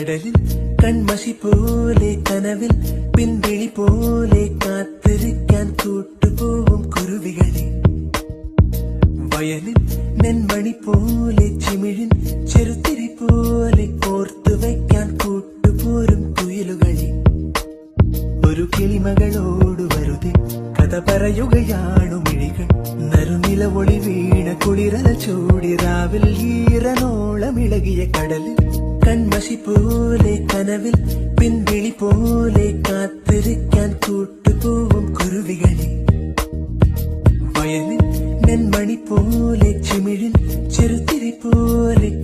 കടലിൽ കൺമഷി പോലെ കനവിൽ പിൻവിളി പോലെ കാത്തിരിക്കാൻ കൂട്ടുപോകും കുരുവികളെ. വയലിൽ നെന്മണി പോലെ ചിമിഴിൻ ചെറുത്തിരി പോലെ കോർത്തു വയ്ക്കാൻ കൂട്ടുപോരും കുയിലുകളെ. ഒരു കിളിമകളോട് വെറുതെ കഥ പറയുകയാണു മിഴികൾ. നറുനില ഒളി വീണ കുളിരല ചൂടി രാവിൽ ഈറനോളമിളകിയ കടലിൽ കൺമഷി പോലെ കനവിൽ പിൻവിളി പോലെ കാത്തിരിക്കാൻ കൂട്ടുപോകും കുരുവികളെ. വയലിൽ നെന്മണി പോലെ ചിമിഴിൻ ചെറുത്തിരി പോലെ